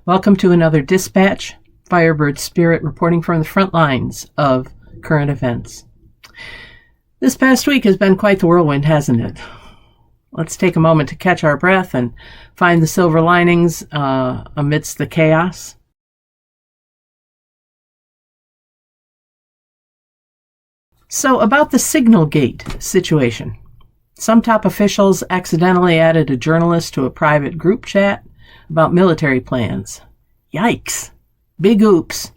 Welcome to another dispatch, Firebird Spirit reporting from the front lines of current events. This past week has been quite the whirlwind, hasn't it? Let's take a moment to catch our breath and find the silver linings amidst the chaos. So about the Signal Gate situation. Some top officials accidentally added a journalist to a private group chat about military plans. Yikes. Big oops.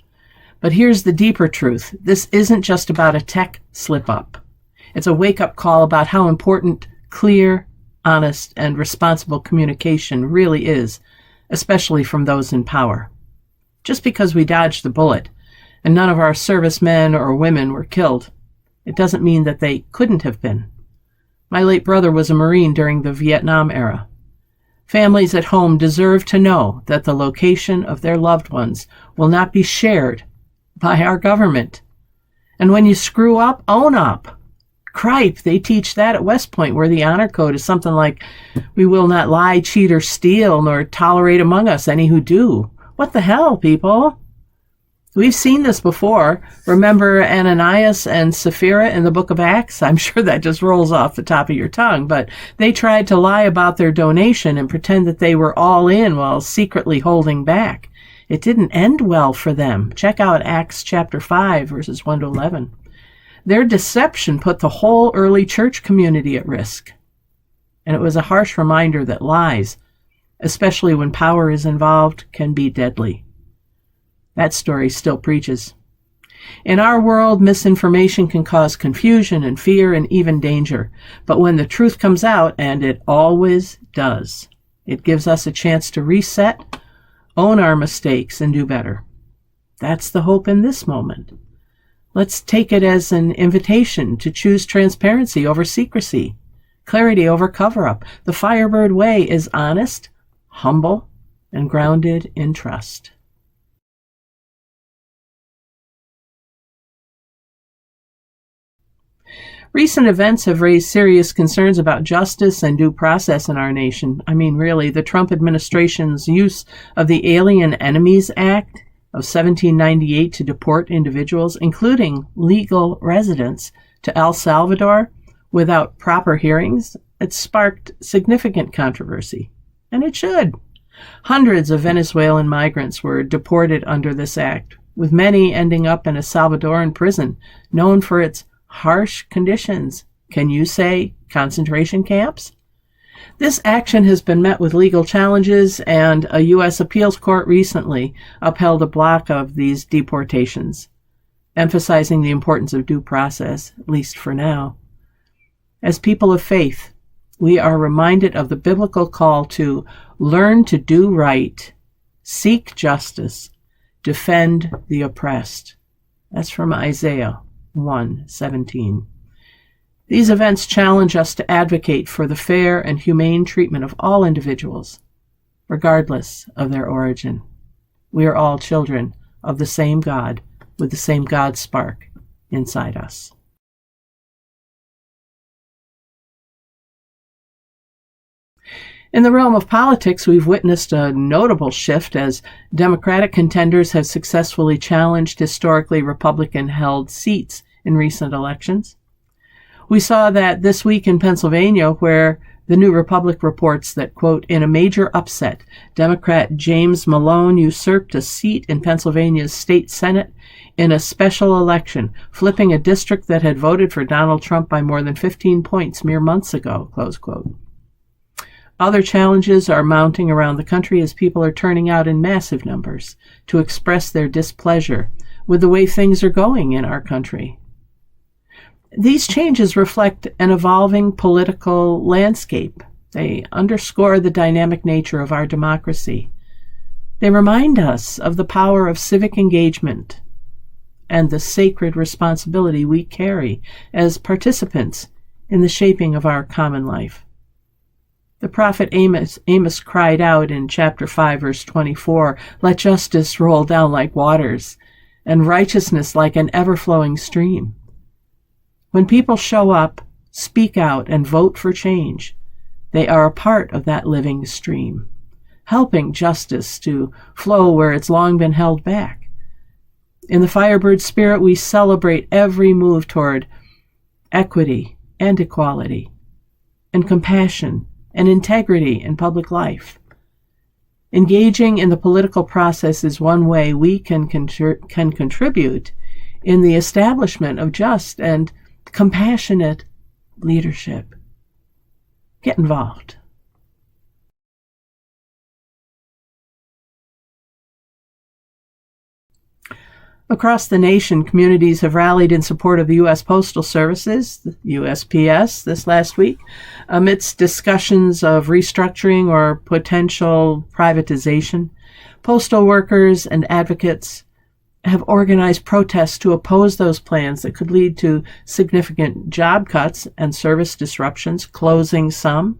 But here's the deeper truth. This isn't just about a tech slip-up. It's a wake-up call about how important clear, honest, and responsible communication really is, especially from those in power. Just because we dodged the bullet and none of our servicemen or women were killed, it doesn't mean that they couldn't have been. My late brother was a Marine during the Vietnam era. Families at home deserve to know that the location of their loved ones will not be shared by our government. And when you screw up, own up. Cripe, they teach that at West Point, where the honor code is something like, we will not lie, cheat, or steal, nor tolerate among us any who do. What the hell, people? We've seen this before. Remember Ananias and Sapphira in the book of Acts? I'm sure that just rolls off the top of your tongue, but they tried to lie about their donation and pretend that they were all in while secretly holding back. It didn't end well for them. Check out Acts chapter 5, verses 1 to 11. Their deception put the whole early church community at risk. And it was a harsh reminder that lies, especially when power is involved, can be deadly. That story still preaches. In our world, misinformation can cause confusion and fear and even danger. But when the truth comes out, and it always does, it gives us a chance to reset, own our mistakes, and do better. That's the hope in this moment. Let's take it as an invitation to choose transparency over secrecy, clarity over cover-up. The Firebird way is honest, humble, and grounded in trust. Recent events have raised serious concerns about justice and due process in our nation. I mean, really, the Trump administration's use of the Alien Enemies Act of 1798 to deport individuals, including legal residents, to El Salvador without proper hearings, it sparked significant controversy. And it should. Hundreds of Venezuelan migrants were deported under this act, with many ending up in a Salvadoran prison known for its harsh conditions. Can you say concentration camps? This action has been met with legal challenges, and a U.S. appeals court recently upheld a block of these deportations, emphasizing the importance of due process, at least for now. As people of faith, we are reminded of the biblical call to learn to do right, seek justice, defend the oppressed. That's from Isaiah 1:17. These events challenge us to advocate for the fair and humane treatment of all individuals, regardless of their origin. We are all children of the same God, with the same God spark inside us. In the realm of politics, we've witnessed a notable shift as Democratic contenders have successfully challenged historically Republican-held seats in recent elections. We saw that this week in Pennsylvania, where the New Republic reports that, quote, in a major upset, Democrat James Malone usurped a seat in Pennsylvania's state Senate in a special election, flipping a district that had voted for Donald Trump by more than 15 points mere months ago, close quote. Other challenges are mounting around the country as people are turning out in massive numbers to express their displeasure with the way things are going in our country. These changes reflect an evolving political landscape. They underscore the dynamic nature of our democracy. They remind us of the power of civic engagement and the sacred responsibility we carry as participants in the shaping of our common life. The prophet Amos cried out in chapter 5, verse 24, "Let justice roll down like waters, and righteousness like an ever-flowing stream." When people show up, speak out, and vote for change, they are a part of that living stream. helping justice to flow where it's long been held back. In the Firebird spirit, we celebrate every move toward equity and equality and compassion and integrity in public life. Engaging in the political process is one way we can contribute in the establishment of just and compassionate leadership. Get involved. Across the nation, communities have rallied in support of the U.S. Postal Services, the USPS, this last week, amidst discussions of restructuring or potential privatization. Postal workers and advocates have organized protests to oppose those plans that could lead to significant job cuts and service disruptions, closing some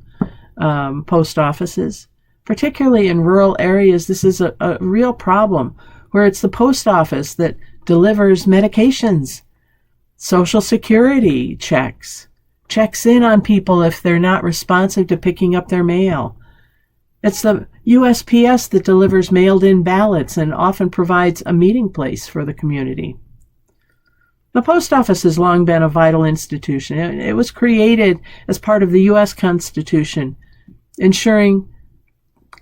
post offices. Particularly in rural areas, this is a real problem, where it's the post office that delivers medications, Social Security checks in on people if they're not responsive to picking up their mail. It's the USPS that delivers mailed-in ballots and often provides a meeting place for the community. The post office has long been a vital institution. It was created as part of the U.S. Constitution, ensuring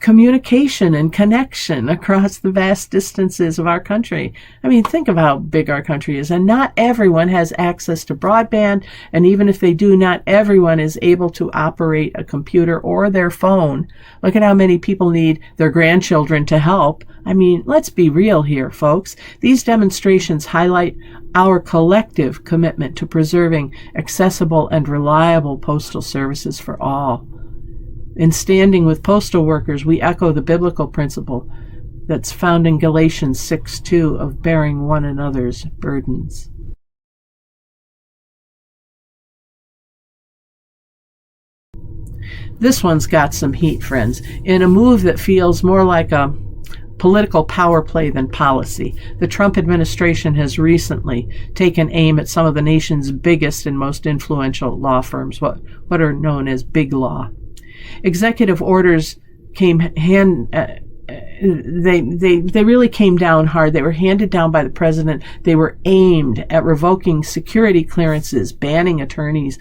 communication and connection across the vast distances of our country. I mean, think of how big our country is, and not everyone has access to broadband, and even if they do, not everyone is able to operate a computer or their phone. Look at how many people need their grandchildren to help. I mean, let's be real here, folks. These demonstrations highlight our collective commitment to preserving accessible and reliable postal services for all. In standing with postal workers, we echo the biblical principle that's found in Galatians 6:2 of bearing one another's burdens. This one's got some heat, friends, in a move that feels more like a political power play than policy. The Trump administration has recently taken aim at some of the nation's biggest and most influential law firms, what are known as big law. Executive orders came they really came down hard. They were handed down by the president. They were aimed at revoking security clearances, banning attorneys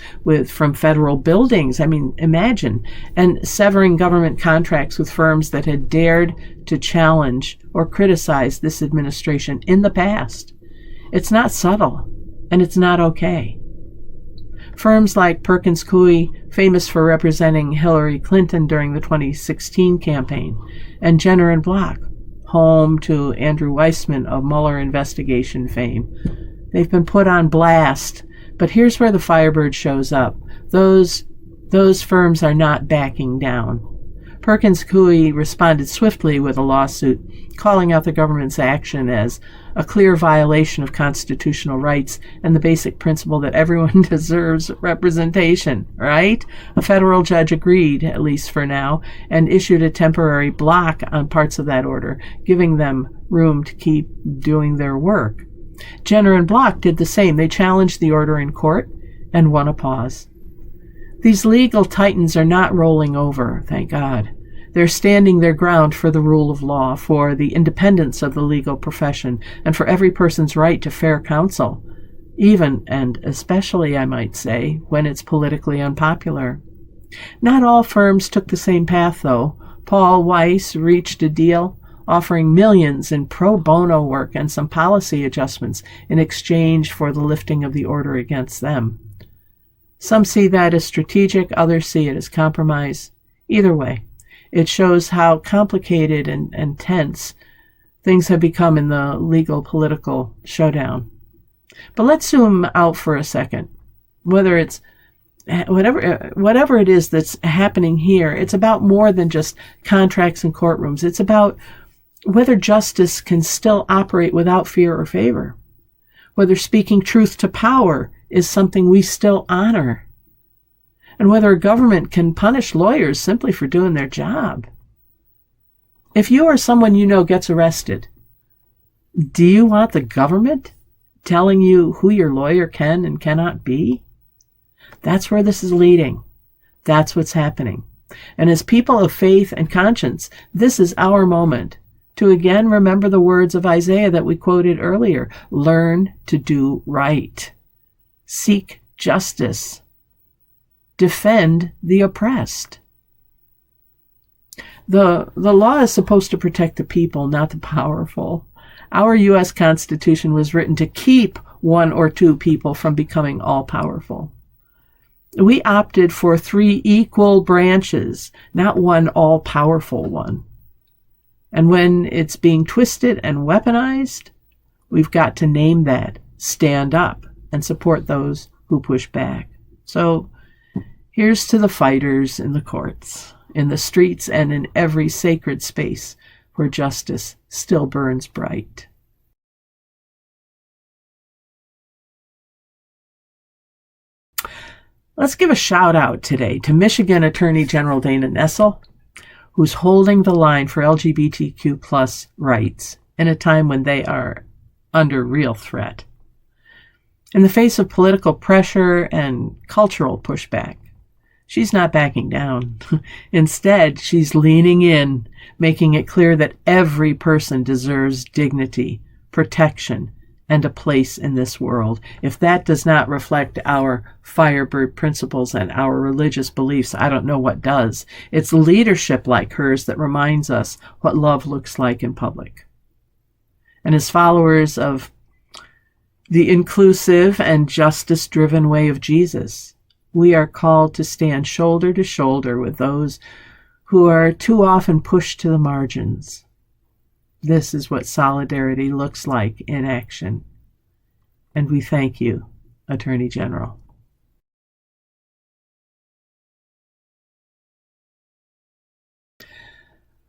from federal buildings. I mean, imagine. And severing government contracts with firms that had dared to challenge or criticize this administration in the past. It's not subtle, and it's not okay. Firms like Perkins Coie, famous for representing Hillary Clinton during the 2016 campaign, and Jenner & Block, home to Andrew Weissman of Mueller investigation fame. They've been put on blast, but here's where the Firebird shows up. Those firms are not backing down. Perkins Coie responded swiftly with a lawsuit, calling out the government's action as a clear violation of constitutional rights and the basic principle that everyone deserves representation, right? A federal judge agreed, at least for now, and issued a temporary block on parts of that order, giving them room to keep doing their work. Jenner and Block did the same. They challenged the order in court and won a pause. These legal titans are not rolling over, thank God. They're standing their ground for the rule of law, for the independence of the legal profession, and for every person's right to fair counsel, even and especially, I might say, when it's politically unpopular. Not all firms took the same path, though. Paul Weiss reached a deal offering millions in pro bono work and some policy adjustments in exchange for the lifting of the order against them. Some see that as strategic, others see it as compromise. Either way, it shows how complicated and tense things have become in the legal political showdown. But let's zoom out for a second. Whatever it is that's happening here, it's about more than just contracts and courtrooms. It's about whether justice can still operate without fear or favor, whether speaking truth to power is something we still honor, and whether a government can punish lawyers simply for doing their job. If you or someone you know gets arrested, do you want the government telling you who your lawyer can and cannot be? That's where this is leading. That's what's happening. And as people of faith and conscience, this is our moment to again remember the words of Isaiah that we quoted earlier. Learn to do right. Seek justice. Defend the oppressed. The law is supposed to protect the people, not the powerful. Our U.S. Constitution was written to keep one or two people from becoming all-powerful. We opted for 3 equal branches, not one all-powerful one. And when it's being twisted and weaponized, we've got to name that, stand up, and support those who push back. So here's to the fighters in the courts, in the streets, and in every sacred space where justice still burns bright. Let's give a shout out today to Michigan Attorney General Dana Nessel, who's holding the line for LGBTQ plus rights in a time when they are under real threat. In the face of political pressure and cultural pushback, she's not backing down. Instead, she's leaning in, making it clear that every person deserves dignity, protection, and a place in this world. If that does not reflect our Firebird principles and our religious beliefs, I don't know what does. It's leadership like hers that reminds us what love looks like in public. And as followers of the inclusive and justice-driven way of Jesus, we are called to stand shoulder to shoulder with those who are too often pushed to the margins. This is what solidarity looks like in action. And we thank you, Attorney General.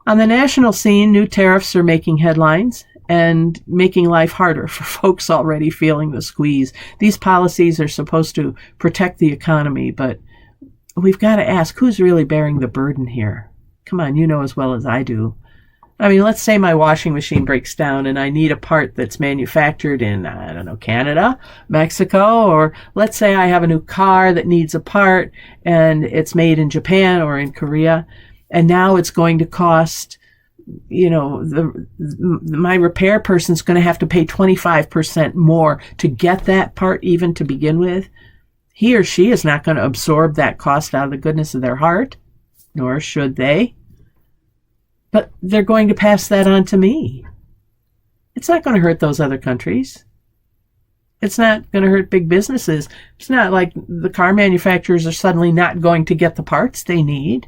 On the national scene, new tariffs are making headlines and making life harder for folks already feeling the squeeze. These policies are supposed to protect the economy, but we've got to ask, who's really bearing the burden here? Come on, you know as well as I do. I mean, let's say my washing machine breaks down and I need a part that's manufactured in, I don't know, Canada, Mexico, or let's say I have a new car that needs a part and it's made in Japan or in Korea, and now it's going to cost, my repair person's going to have to pay 25% more to get that part even to begin with. He or she is not going to absorb that cost out of the goodness of their heart, nor should they. But they're going to pass that on to me. It's not going to hurt those other countries. It's not going to hurt big businesses. It's not like the car manufacturers are suddenly not going to get the parts they need.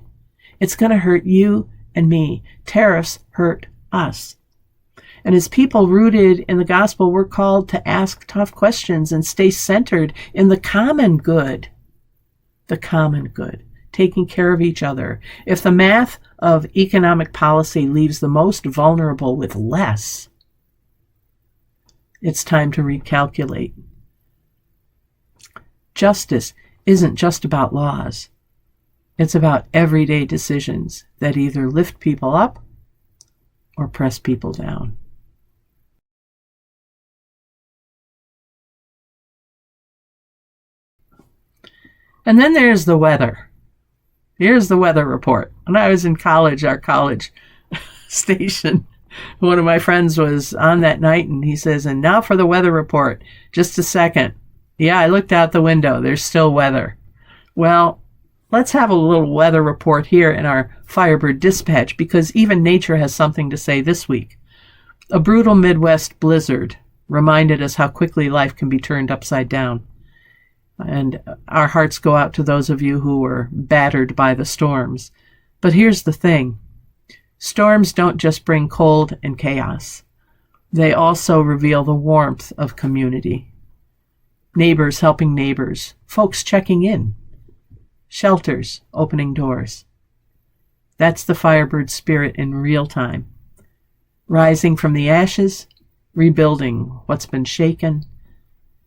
It's going to hurt you and me. Tariffs hurt us. And as people rooted in the gospel, we're called to ask tough questions and stay centered in the common good. The common good. Taking care of each other. If the math of economic policy leaves the most vulnerable with less, it's time to recalculate. Justice isn't just about laws. It's about everyday decisions that either lift people up or press people down. And then there's the weather. Here's the weather report. When I was in college, our college station, one of my friends was on that night and he says, and now for the weather report. Just a second. Yeah, I looked out the window. There's still weather. Well, let's have a little weather report here in our Firebird Dispatch because even nature has something to say this week. A brutal Midwest blizzard reminded us how quickly life can be turned upside down. And our hearts go out to those of you who were battered by the storms. But here's the thing. Storms don't just bring cold and chaos. They also reveal the warmth of community. Neighbors helping neighbors. Folks checking in. Shelters opening doors. That's the Firebird spirit in real time. Rising from the ashes, rebuilding what's been shaken,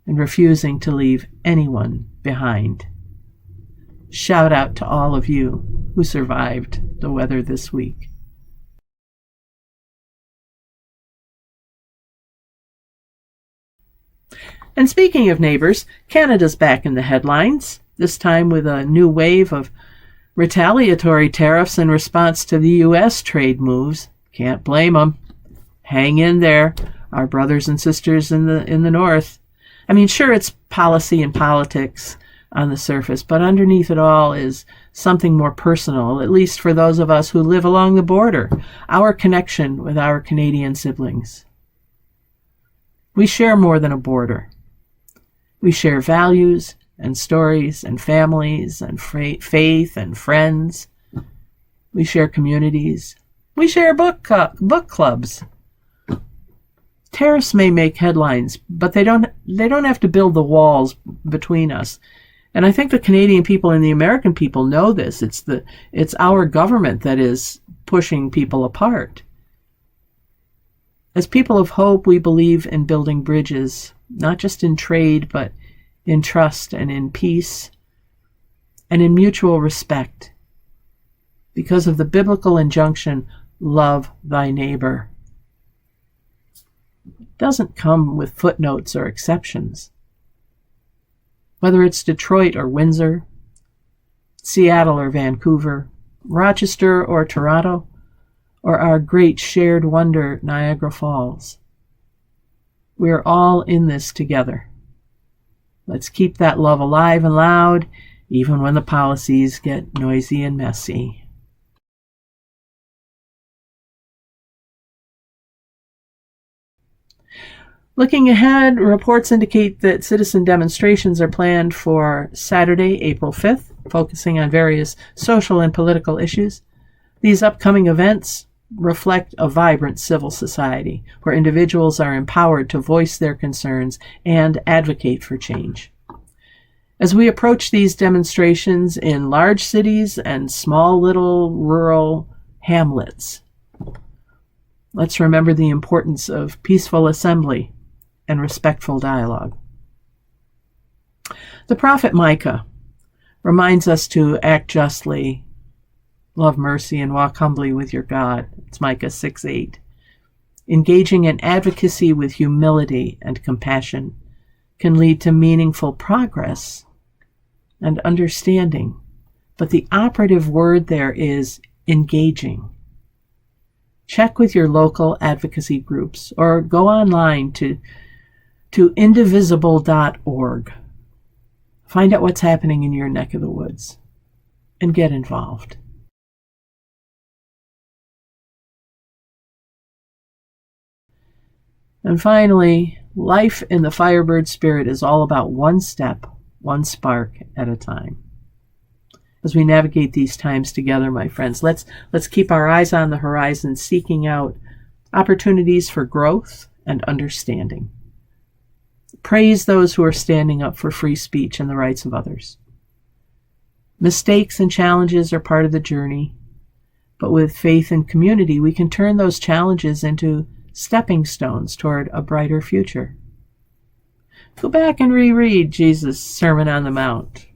and refusing to leave anyone behind. Shout out to all of you who survived the weather this week. And speaking of neighbors, Canada's back in the headlines, this time with a new wave of Retaliatory tariffs in response to the U.S. trade moves. Can't blame them. Hang in there, our brothers and sisters in the North. I mean, sure, it's policy and politics on the surface, but underneath it all is something more personal, at least for those of us who live along the border, our connection with our Canadian siblings. We share more than a border. We share values and stories and families and faith and friends. We share communities. We share book clubs. Tariffs may make headlines, but they don't have to build the walls between us. And I think the Canadian people and the American people know this. It's our government that is pushing people apart. As people of hope, we believe in building bridges, not just in trade, but in trust and in peace and in mutual respect, because of the biblical injunction, love thy neighbor. It doesn't come with footnotes or exceptions. Whether it's Detroit or Windsor, Seattle or Vancouver, Rochester or Toronto, or our great shared wonder, Niagara Falls. We're all in this together. Let's keep that love alive and loud, even when the policies get noisy and messy. Looking ahead, reports indicate that citizen demonstrations are planned for Saturday, April 5th, focusing on various social and political issues. These upcoming events reflect a vibrant civil society where individuals are empowered to voice their concerns and advocate for change. As we approach these demonstrations in large cities and small little rural hamlets, let's remember the importance of peaceful assembly and respectful dialogue. The prophet Micah reminds us to act justly, love mercy, and walk humbly with your God. It's Micah 6:8. Engaging in advocacy with humility and compassion can lead to meaningful progress and understanding, but the operative word there is engaging. Check with your local advocacy groups or go online to indivisible.org. Find out what's happening in your neck of the woods and get involved. And finally, life in the Firebird spirit is all about one step, one spark at a time. As we navigate these times together, my friends, let's keep our eyes on the horizon, seeking out opportunities for growth and understanding. Praise those who are standing up for free speech and the rights of others. Mistakes and challenges are part of the journey, but with faith and community, we can turn those challenges into stepping stones toward a brighter future. Go back and reread Jesus' Sermon on the Mount.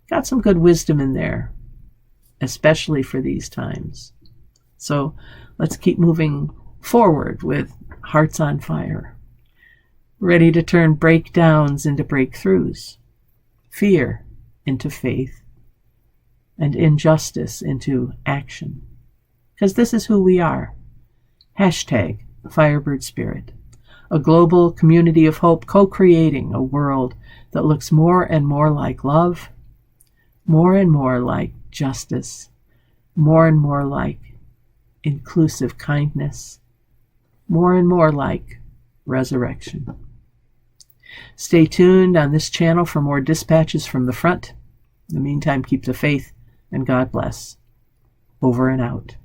Got some good wisdom in there, especially for these times. So let's keep moving forward with hearts on fire, ready to turn breakdowns into breakthroughs, fear into faith, and injustice into action. Because this is who we are. Hashtag Firebird Spirit, a global community of hope co-creating a world that looks more and more like love, more and more like justice, more and more like inclusive kindness, more and more like resurrection. Stay tuned on this channel for more dispatches from the front. In the meantime, keep the faith and God bless. Over and out.